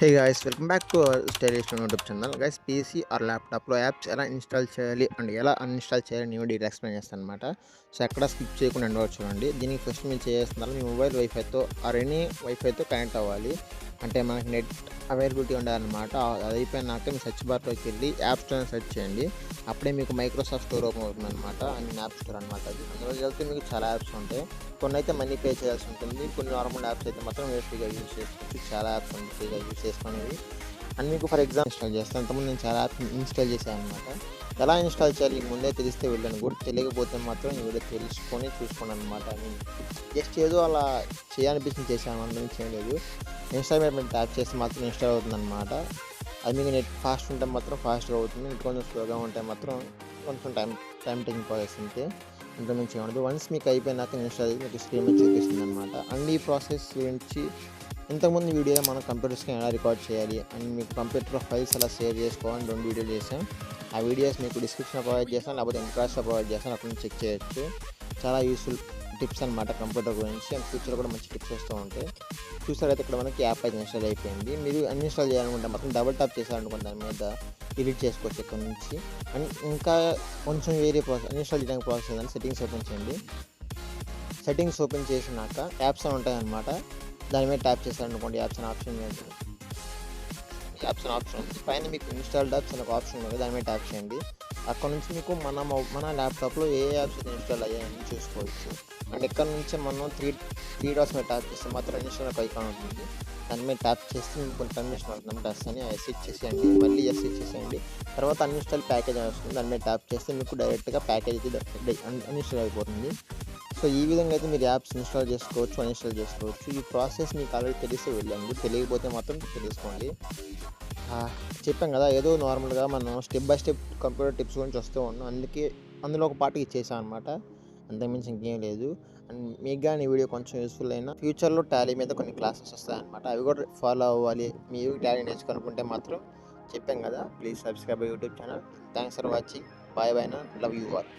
Hey guys, welcome back to our stylish YouTube channel. Guys, PC are ల్యాప్టాప్లో apps ఎలా install చేయాలి and ఎలా uninstall చేయాలి నేను డీటెయిల్ ఎక్స్ప్లెయిన్ చేస్తాను అనమాట. సో ఎక్కడ స్కిప్ చేయకుండా ఎండ్ చూడండి. దీనికి ఫస్ట్ మీరు చేయాల్సిందల్లా మీ మొబైల్ వైఫైతో ఆర్ ఎనీ వైఫైతో కనెక్ట్ అవ్వాలి. అంటే మనకి నెట్ అవైలబిలిటీ ఉండాలన్నమాట. అది అయిపోయినాక మీ సెర్చ్ బార్లోకి వెళ్ళి యాప్ స్టోర్ సెర్చ్ చేయండి. అప్పుడే మీకు మైక్రోసాఫ్ట్ స్టోర్ ఓపెన్ అవుతుంది అనమాట. అండ్ యాప్ స్టోర్ అనమాట. అది అందులో వెళ్తే మీకు చాలా యాప్స్ ఉంటాయి. కొన్ని అయితే మనీ పే చేయాల్సి ఉంటుంది. కొన్ని నార్మల్ యాప్స్ అయితే మాత్రం మీరు ఫ్రీగా యూజ్ చేసుకోవచ్చు. చాలా యాప్స్ ఉంటాయి ఫ్రీగా యూజ్ చేసుకునేవి. అండ్ మీకు ఫర్ ఎగ్జాంపుల్ ఇన్స్టాల్ చేస్తాను. అంతకుముందు నేను చాలా యాప్స్ ఇన్స్టాల్ చేశాను అనమాట. ఎలా ఇన్స్టాల్ చేయాలి ముందే తెలిస్తే వెళ్ళాను కూడా, తెలియకపోతే మాత్రం ఈ వీడియో తెలుసుకొని చూసుకోండి అనమాట. నేను జస్ట్ ఏదో అలా చేయాలనిపించింది చేశాను, అందరం చేయలేదు. ఇన్స్టాల్ మీద ట్యాప్ చేస్తే మాత్రం ఇన్స్టాల్ అవుతుంది అనమాట. అది మీకు నెట్ ఫాస్ట్ ఉంటే మాత్రం ఫాస్ట్గా అవుతుంది. నెట్ కొంచెం స్లోగా ఉంటే మాత్రం కొంచెం టైం టేకింగ్ ప్రాసెస్ ఉంటే ఇంప్లిమెంట్ చేయకూడదు. వన్స్ మీకు అయిపోయినాక ఇన్స్టాల్ చేసి మీకు స్క్రీన్ మీద చూపిస్తుంది అనమాట. అండ్ ఈ ప్రాసెస్ గురించి ఇంతకుముందు వీడియోలో మనం కంప్యూటర్స్కి ఎలా రికార్డ్ చేయాలి అండ్ మీకు కంప్యూటర్లో ఫైల్స్ ఎలా సేవ్ చేసుకోవాలని 2 వీడియోలు చేసాం. ఆ వీడియోస్ మీకు డిస్క్రిప్షన్లో ప్రొవైడ్ చేస్తాను, లేకపోతే ఇన్క్రాస్ట్లో ప్రొవైడ్ చేస్తాను, అక్కడ నుంచి చెక్ చేయొచ్చు. చాలా యూస్ఫుల్ టిప్స్ అనమాట కంప్యూటర్ గురించి. అండ్ ఫ్యూచర్లో కూడా మంచి టిప్స్ వస్తూ ఉంటాయి. చూసారైతే ఇక్కడ మనకి యాప్ అయితే ఇన్స్టాల్ అయిపోయింది. మీరు అన్ఇన్స్టాల్ చేయాలనుకుంటే మాత్రం డబుల్ టాప్ చేశారనుకుంటే దాని మీద డిలీట్ చేసుకోవచ్చు ఇక్కడ నుంచి. అండ్ ఇంకా కొంచెం వేరే ప్రాసెస్ అన్ఇన్స్టాల్ చేయడానికి ప్రాసెస్ ఏంటంటే సెట్టింగ్స్ ఓపెన్ చేయండి. సెట్టింగ్స్ ఓపెన్ చేసినాక యాప్స్ అని ఉంటాయన్నమాట. దాని మీద ట్యాప్ చేశారనుకోండి, యాప్స్ అని ఆప్షన్ ఉంది. పైన మీకు ఇన్స్టాల్డ్ యాప్స్ అని ఒక ఆప్షన్ ఉంది, దాని మీద ట్యాప్ చేయండి. అక్కడ నుంచి మీకు మన ల్యాప్టాప్లో ఏ యాప్స్ అయితే ఇన్స్టాల్ అయ్యాయని చూసుకోవచ్చు. అండ్ ఇక్కడ నుంచి మనం త్రీ డాట్స్ మీద ట్యాప్ చేస్తే మాత్రం ఇన్స్టాల్ ఒక ఐకాన్ ఉంటుంది. దాని మీద ట్యాప్ చేస్తే మీకు కొన్ని పర్మిషన్ అవుతుంది. ఎస్ అని ఎస్ ఇచ్చేసేయండి, మళ్ళీ ఎస్ ఇచ్చేసేయండి. తర్వాత అన్ఇన్స్టాల్ ప్యాకేజ్ అని వస్తుంది. దాని మీద ట్యాప్ చేస్తే మీకు డైరెక్ట్గా ప్యాకేజ్ అయితే అన్ఇన్స్టాల్ అయిపోతుంది. సో ఈ విధంగా అయితే మీరు యాప్స్ ఇన్స్టాల్ చేసుకోవచ్చు, అన్ఇన్స్టాల్ చేసుకోవచ్చు. ఈ ప్రాసెస్ మీకు ఆల్రెడీ తెలిస్తే వెళ్ళండి, తెలియకపోతే మాత్రం తెలుసుకోండి. చెప్పాం కదా, ఏదో నార్మల్గా మనం step by step computer tips గురించి వస్తూ ఉన్నాం. అందులో ఒక పార్ట్ ఇచ్చేసాం అనమాట. అంతకుమించి ఇంకేం లేదు. అండ్ మీకు కానీ ఈ వీడియో కొంచెం యూస్ఫుల్ అయినా ఫ్యూచర్లో టాలీ మీద కొన్ని క్లాసెస్ వస్తాయన్నమాట. అవి కూడా ఫాలో అవ్వాలి. మీరు టాలీ నేర్చుకోనుకుంటే మాత్రం చెప్పాం కదా, please subscribe YouTube channel. Thanks for watching. Bye bye నా, లవ్ యూ ఆల్.